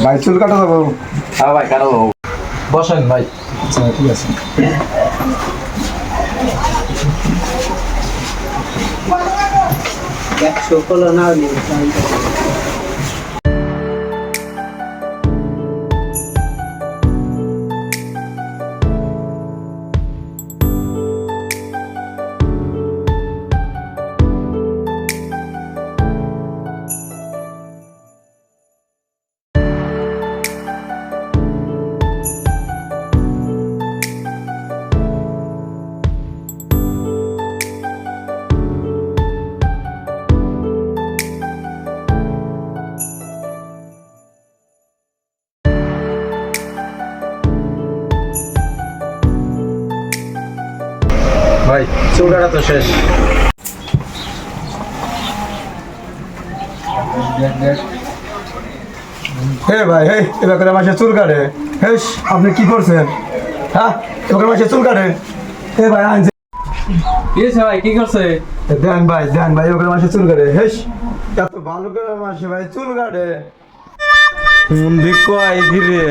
ভাই চুল কাটা যাবো। হ্যাঁ ভাই কারো বসেন ভাই। আচ্ছা ঠিক আছে। একশো কলো না হলে ভাই চুল কাটা তো শেষ। হে ভাই হে এবার মাসে চুল কাটে। হেস আপনি কি করছেন? হ্যাঁ এবার মাসে চুল কাটে। হে ভাই আনছে কি হয়েছে ভাই কি করছে? দেন ভাই এবার মাসে চুল কাটে। হেস এত ভালো করে মাসে ভাই চুল কাটে। কোন দিক কয় কি রে